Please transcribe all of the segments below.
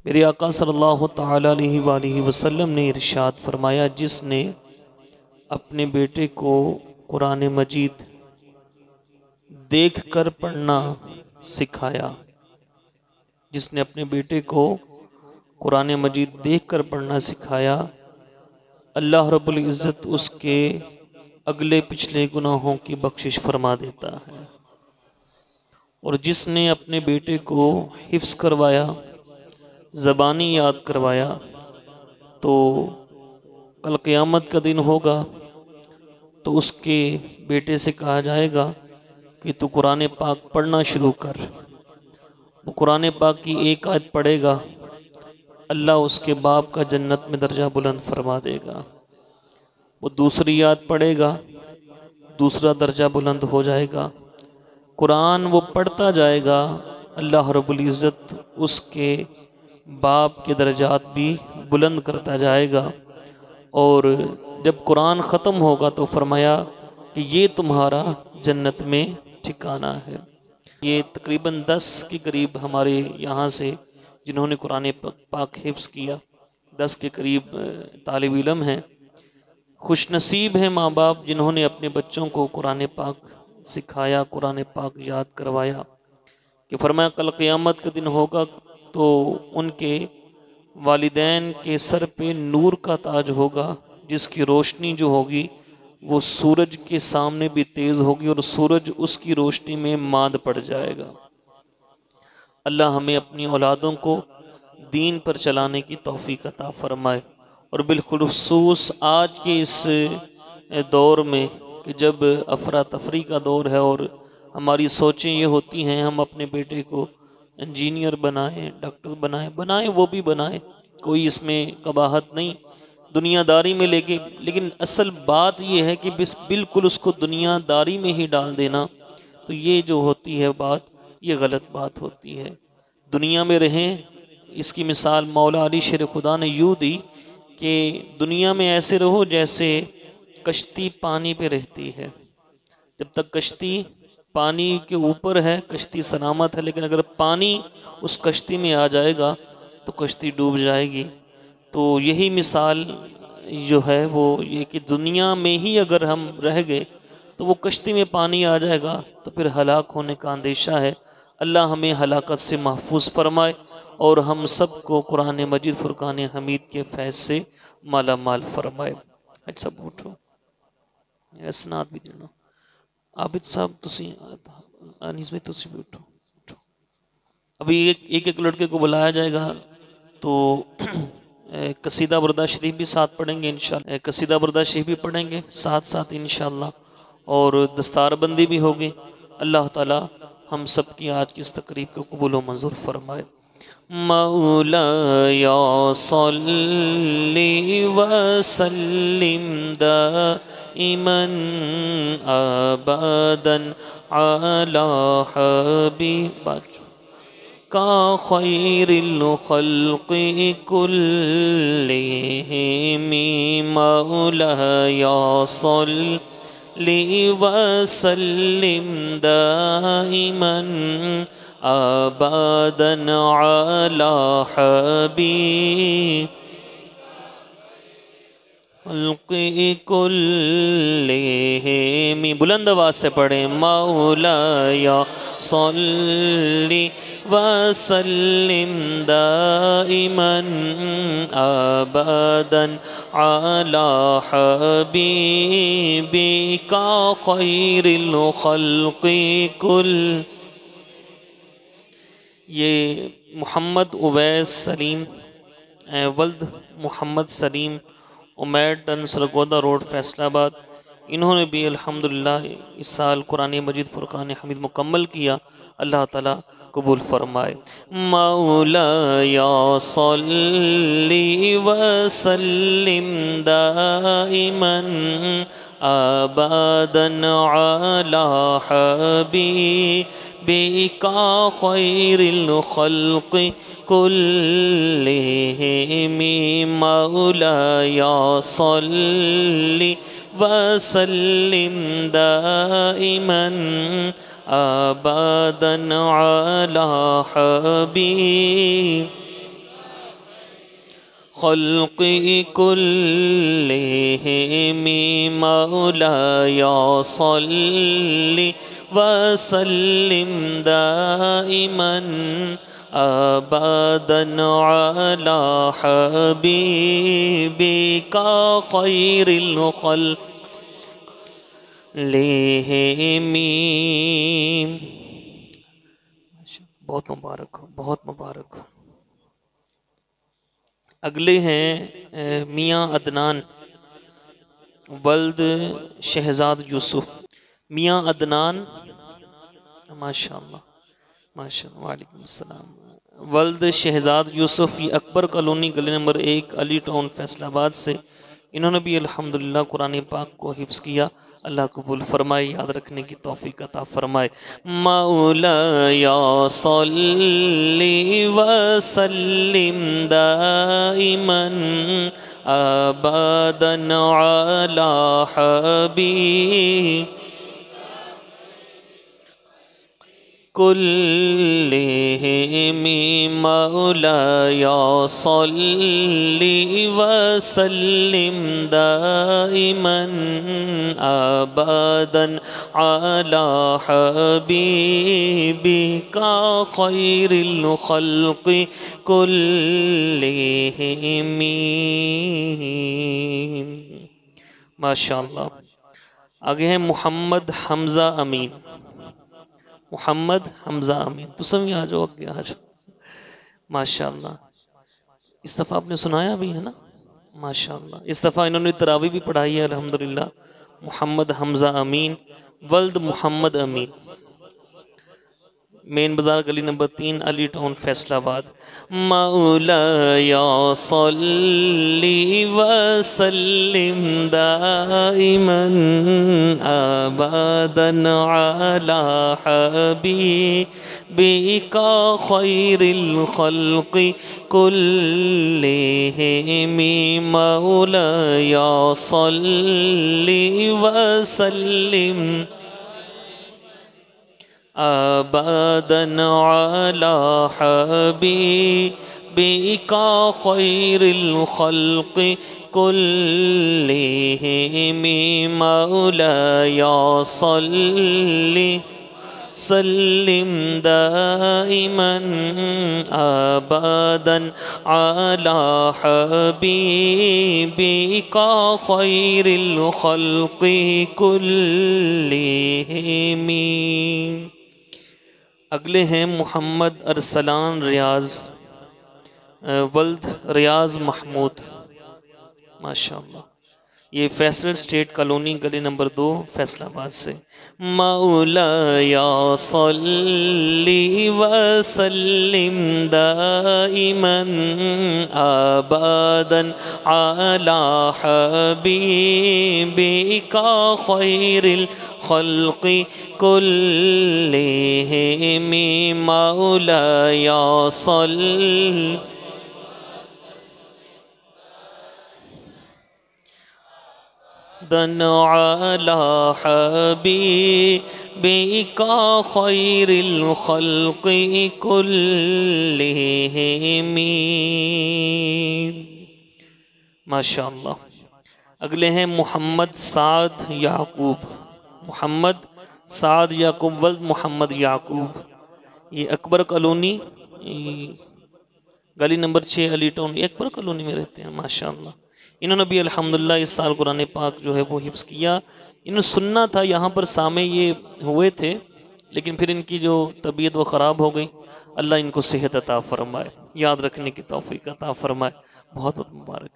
میرے آقا صلی اللہ تعالیٰ علیہ وآلہ وسلم نے ارشاد فرمایا، جس نے اپنے بیٹے کو قرآن مجید دیکھ کر پڑھنا سکھایا، جس نے اپنے بیٹے کو قرآن مجید دیکھ کر پڑھنا سکھایا، اللہ رب العزت اس کے اگلے پچھلے گناہوں کی بخشش فرما دیتا ہے۔ اور جس نے اپنے بیٹے کو حفظ کروایا، زبانی یاد کروایا، تو کل قیامت کا دن ہوگا تو اس کے بیٹے سے کہا جائے گا کہ تو قرآن پاک پڑھنا شروع کر۔ وہ قرآن پاک کی ایک آیت پڑھے گا، اللہ اس کے باپ کا جنت میں درجہ بلند فرما دے گا۔ وہ دوسری آیت پڑھے گا، دوسرا درجہ بلند ہو جائے گا۔ قرآن وہ پڑھتا جائے گا، اللہ رب العزت اس کے باپ کے درجات بھی بلند کرتا جائے گا۔ اور جب قرآن ختم ہوگا تو فرمایا کہ یہ تمہارا جنت میں ٹھکانہ ہے۔ یہ تقریباً 10 کے قریب ہمارے یہاں سے جنہوں نے قرآن پاک حفظ کیا، 10 کے قریب طالب علم ہیں۔ خوش نصیب ہیں ماں باپ جنہوں نے اپنے بچوں کو قرآن پاک سکھایا، قرآن پاک یاد کروایا، کہ فرمایا کل قیامت کا دن ہوگا تو ان کے والدین کے سر پہ نور کا تاج ہوگا، جس کی روشنی جو ہوگی وہ سورج کے سامنے بھی تیز ہوگی، اور سورج اس کی روشنی میں ماند پڑ جائے گا۔ اللہ ہمیں اپنی اولادوں کو دین پر چلانے کی توفیق عطا فرمائے، اور بالخصوص آج کے اس دور میں کہ جب افراتفری کا دور ہے اور ہماری سوچیں یہ ہوتی ہیں ہم اپنے بیٹے کو انجینئر بنائیں، ڈاکٹر بنائیں، وہ بھی بنائیں، کوئی اس میں قباحت نہیں دنیا داری میں، لیکن اصل بات یہ ہے کہ بالکل اس کو دنیا داری میں ہی ڈال دینا، تو یہ جو ہوتی ہے بات، یہ غلط بات ہوتی ہے۔ دنیا میں رہیں، اس کی مثال مولا علی شیر خدا نے یوں دی کہ دنیا میں ایسے رہو جیسے کشتی پانی پہ رہتی ہے۔ جب تک کشتی پانی کے اوپر ہے کشتی سلامت ہے، لیکن اگر پانی اس کشتی میں آ جائے گا تو کشتی ڈوب جائے گی۔ تو یہی مثال جو ہے وہ یہ کہ دنیا میں ہی اگر ہم رہ گئے تو وہ کشتی میں پانی آ جائے گا تو پھر ہلاک ہونے کا اندیشہ ہے۔ اللہ ہمیں ہلاکت سے محفوظ فرمائے، اور ہم سب کو قرآن مجید فرقان حمید کے فیض سے مالا مال فرمائے۔ اچھا اٹھو، اسناد بھی دینا۔ عابد صاحب تسی انیس میں تسی بھی اٹھو۔ ابھی ایک لڑکے کو بلایا جائے گا تو قصیدہ بردہ شریف بھی ساتھ پڑھیں گے انشاءاللہ، قصیدہ بردہ شریف بھی پڑھیں گے ساتھ انشاءاللہ، اور دستار بندی بھی ہوگی۔ اللہ تعالی ہم سب کی آج کی اس تقریب کو قبول و منظور فرمائے۔ مولایا صلی وسلم دائما ابدا علی حبیبک کا خیر الخلق کلہم۔ مولایا صلی وسلم دائما ابدا علی حبیب خلق کلہم۔ بلند آواز سے پڑھیں، مولایا صلی وسلم دائما ابدا علی حبیبک خیر الخلق کل۔ یہ محمد اویس سلیم ولد محمد سلیم امیڈن سرگودا روڈ فیصل آباد، انہوں نے بھی الحمدللہ اس سال قرآن مجید فرقان حمید مکمل کیا۔ اللہ تعالیٰ قبول فرمائے۔ مولایا صلی وسلم دائما ابدا علی حبیبک خیر الخلق کلہم۔ مولایا صلی وسلم دائما ابدا علی حبیبک خلق كلهم مولاي صل وسلم دائما أبدا على حبيبك خير الخلق لهم. بہت مبارک ہو، بہت مبارک ہو. اگلے ہیں میاں عدنان ولد شہزاد یوسف. میاں عدنان ماشاءاللہ ماشاءاللہ وعلیکم السلام ولد شہزاد یوسف، یہ اکبر کالونی گلی نمبر 1 علی ٹاؤن فیصل آباد سے. انہوں نے بھی الحمدللہ قرآن پاک کو حفظ کیا. اللہ قبول فرمائے، یاد رکھنے کی توفیق عطا فرمائے. مولاي صل وسلم دائما ابدا على حبيب كلهم مولاي صل وسلم دائما أبدا على حبيبك خير الخلق كلهم. ماشاءاللہ. آگے ہیں محمد حمزہ امین. محمد حمزہ امین، تو سب آ جاؤ، آگے آ جاؤ. ماشاءاللہ. اس دفعہ آپ نے سنایا بھی ہے نا، ماشاءاللہ. اس دفعہ انہوں نے تراویح بھی پڑھائی ہے الحمدللہ. محمد حمزہ امین ولد محمد امین، مین بازار گلی نمبر 3 علی ٹاؤن فیصل آباد. مولاي صل وسلم دائما ابدا على حبيبك خير الخلق كلهم مولاي صل وسلم ابدا على حبيبك خير الخلق كلهم مولاي صل سلم دائما ابدا على حبيبك خير الخلق كلهم. اگلے ہیں محمد ارسلان ریاض ولد ریاض محمود. ماشاءاللہ. یہ فیصل اسٹیٹ کالونی گلی نمبر 2 فیصل آباد سے. مولاي صل وسلم دائما ابدا على حبيبك خير الخلق كلهم مولاي صل دن على حبيبك خير الخلق كلهم. ماشاءاللہ. اگلے ہیں محمد سعد یعقوب. محمد سعد یعقوب ولد محمد یعقوب، یہ اکبر کالونی گلی نمبر 6 علی ٹاؤن، یہ اکبر کالونی میں رہتے ہیں. ماشاءاللہ. انہوں نے بھی الحمدللہ اس سال قرآن پاک جو ہے وہ حفظ کیا. انہوں نے سننا تھا، یہاں پر سامع یہ ہوئے تھے، لیکن پھر ان کی جو طبیعت وہ خراب ہو گئی. اللہ ان کو صحت عطا فرمائے، یاد رکھنے کی توفیق عطا فرمائے. بہت بہت مبارک.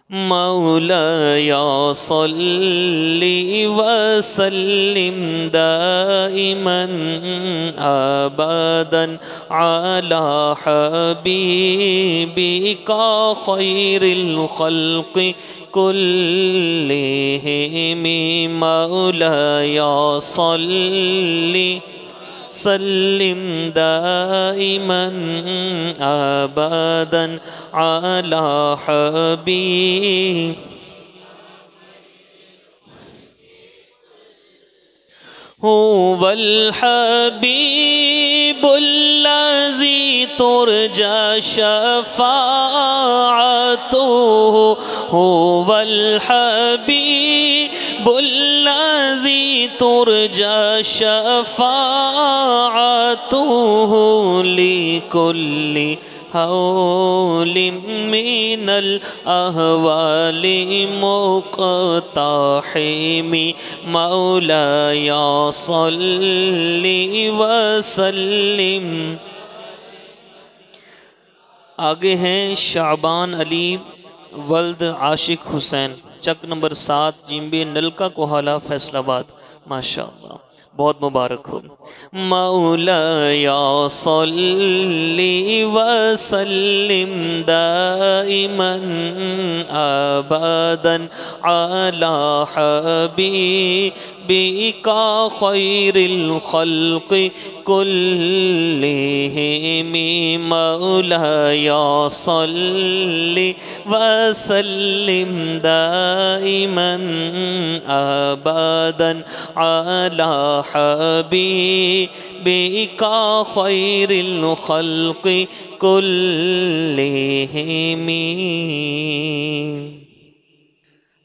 مولاي صل وسلم دائما ابدا على حبيبك خير الخلق كلهم مولاي صل سلم دائما ابدا على حبيب هو الحبيب الذي ترجى شفاعته هو الحبيب الذي ترجى شفاعته لكل هول من الأهوال مقتحم مولاي صل وسلم. آگے ہیں شعبان علی ولد عاشق حسین، چک نمبر 7 جیمبے نلکا کوہالہ فیصل آباد. ماشاءاللہ بہت مبارک ہو. مولاي صل وسلم دائما ابدا على حبيبك خير الخلق كلهم. مولاي صل وسلم دائما ابدا على حبيبك خير الخلق كلهم.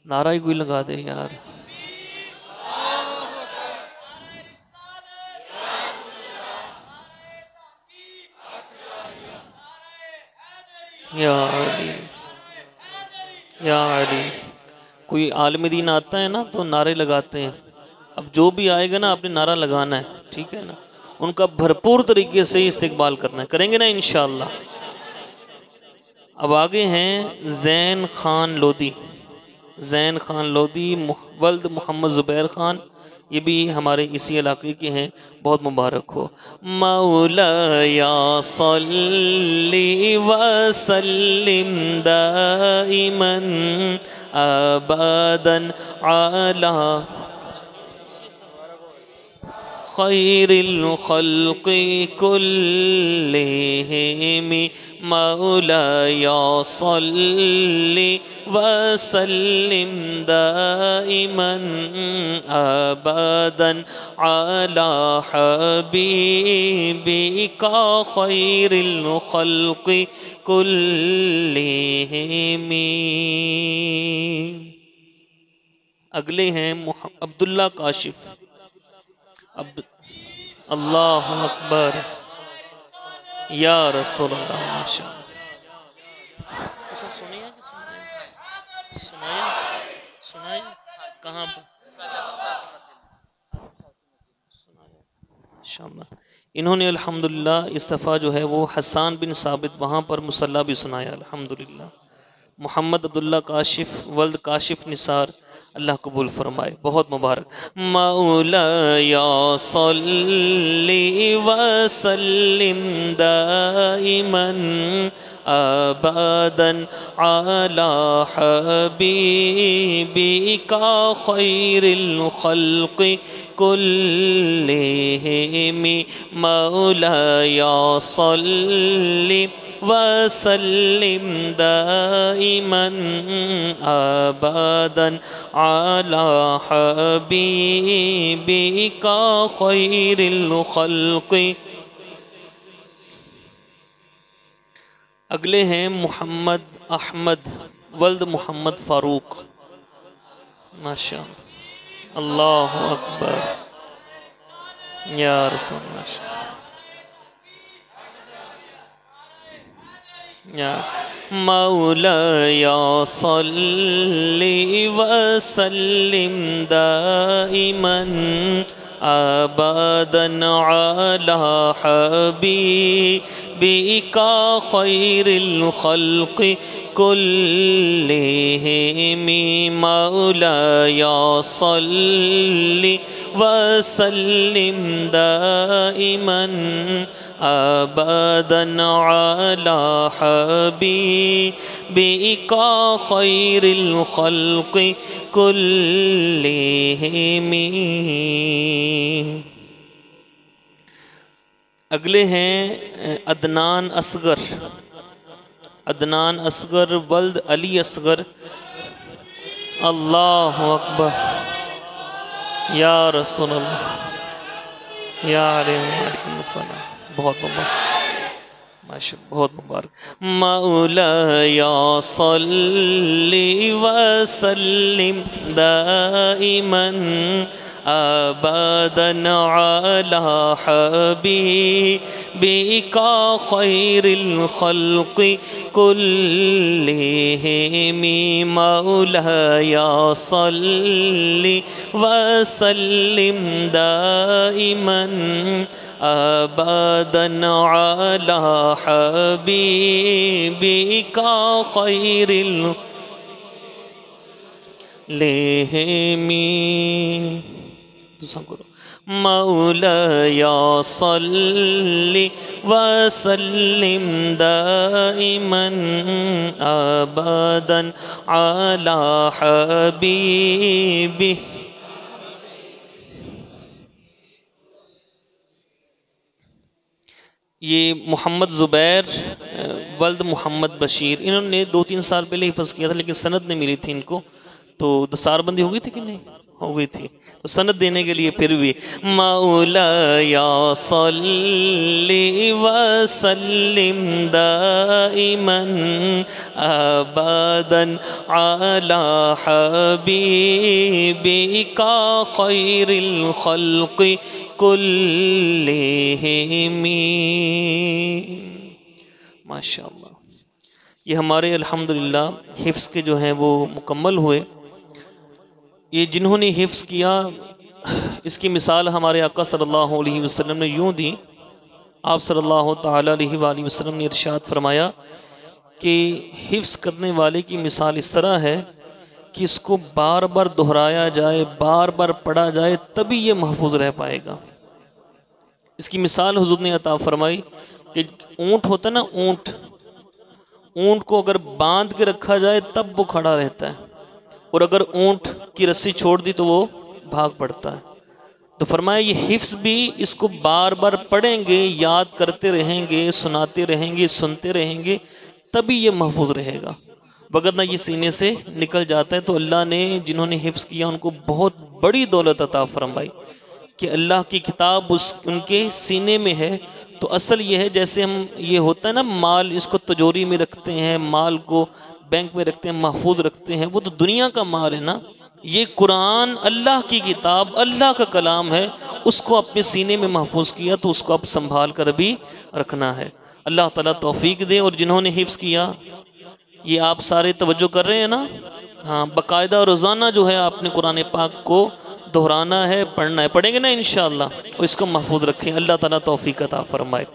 نعرہ کوئی لگا دے یار. یا علی یا علی. کوئی عالم دین آتا ہے نا تو نعرے لگاتے ہیں. اب جو بھی آئے گا نا آپ نے نعرہ لگانا ہے، ٹھیک ہے نا. ان کا بھرپور طریقے سے استقبال کرنا ہے. کریں گے نا انشاءاللہ. اب آگے ہیں زین خان لودھی. زین خان لودھی ولد محمد زبیر خان، یہ بھی ہمارے اسی علاقے کے ہیں. بہت مبارک ہو. مولاي صل وسلم دائما ابدا على خير الخلق كلهم. مولاي صل وسلم دائما ابدا على حبيبك خير الخلق كلهم. اگلے ہیں عبداللہ کاشف. اللہ اکبر یا رسول اللہ. ماشاءاللہ. سنایا کہاں پہ؟ انہوں نے الحمدللہ استفا جو ہے وہ حسان بن ثابت وہاں پر مصلی بھی سنایا الحمدللہ. محمد عبداللہ کاشف ولد کاشف نثار، اللہ قبول فرمائے. بہت مبارک. مولاي صل وسلم دائما ابدا على حبيبك خير الخلق كلهم. مولاي صل وسلم دائما ابدا على حبيبك خير الخلق. اگلے ہیں محمد احمد ولد محمد فاروق. ماشاءاللہ. اللہ اکبر یا رسول اللہ. مولاي صل وسلم دائما ابدا على حبيبك خير الخلق كلهم. مولاي صل وسلم دائما ابدا على حبيبك خير الخلق كلهم. اگلے ہیں عدنان اصغر. عدنان اصغر ولد علی اصغر. اللہ اکبر یا رسول اللہ یا علیہ السلام. بہت ماشاء اللہ، بہت مبارک۔ مولایا صلی وسلم دائما ابدا علی حبیبک خیر الخلق کلہم، مولایا صلی وسلم دائما ابدا علی حبیبک خیر الخلق، دوسرا کرو، مولایا صلی وسلم دائما ابدا علی حبیبک۔ یہ محمد زبیر ولد محمد بشیر، انہوں نے 2-3 سال پہلے حفظ کیا تھا، لیکن سند نہیں ملی تھی ان کو، تو دستار بندی ہو گئی تھی کہ نہیں ہو گئی تھی، تو سند دینے کے لیے پھر بھی مولایا صلی وسلم دائما ابدا علی حبیبک خیر الخلق کلہم۔ ماشاء اللہ، یہ ہمارے الحمدللہ حفظ کے جو ہیں وہ مکمل ہوئے۔ یہ جنہوں نے حفظ کیا، اس کی مثال ہمارے آقا صلی اللہ علیہ وسلم نے یوں دی۔ آپ صلی اللہ تعالیٰ علیہ وآلہ وسلم نے ارشاد فرمایا کہ حفظ کرنے والے کی مثال اس طرح ہے کہ اس کو بار بار دہرایا جائے، بار بار پڑھا جائے، تبھی یہ محفوظ رہ پائے گا۔ اس کی مثال حضور نے عطا فرمائی کہ اونٹ ہوتا ہے نا، اونٹ کو اگر باندھ کے رکھا جائے تب وہ کھڑا رہتا ہے، اور اگر اونٹ کی رسی چھوڑ دی تو وہ بھاگ پڑتا ہے۔ تو فرمایا یہ حفظ بھی، اس کو بار بار پڑھیں گے، یاد کرتے رہیں گے، سناتے رہیں گے، سنتے رہیں گے، تبھی یہ محفوظ رہے گا، وگرنہ یہ سینے سے نکل جاتا ہے۔ تو اللہ نے جنہوں نے حفظ کیا ان کو بہت بڑی دولت عطا فرمائی کہ اللہ کی کتاب ان کے سینے میں ہے۔ تو اصل یہ ہے، جیسے ہم یہ ہوتا ہے نا مال، اس کو تجوری میں رکھتے ہیں، مال کو بینک میں رکھتے ہیں، محفوظ رکھتے ہیں، وہ تو دنیا کا مال ہے نا۔ یہ قرآن اللہ کی کتاب، اللہ کا کلام ہے، اس کو اپنے سینے میں محفوظ کیا، تو اس کو اب سنبھال کر بھی رکھنا ہے۔ اللہ تعالیٰ توفیق دے۔ اور جنہوں نے حفظ کیا، یہ آپ سارے توجہ کر رہے ہیں نا؟ ہاں، باقاعدہ روزانہ جو ہے آپ نے قرآن پاک کو دہرانا ہے، پڑھنا ہے، پڑھیں گے نا انشاءاللہ، اور اس کو محفوظ رکھیں۔ اللہ تعالیٰ توفیق عطا فرمائے۔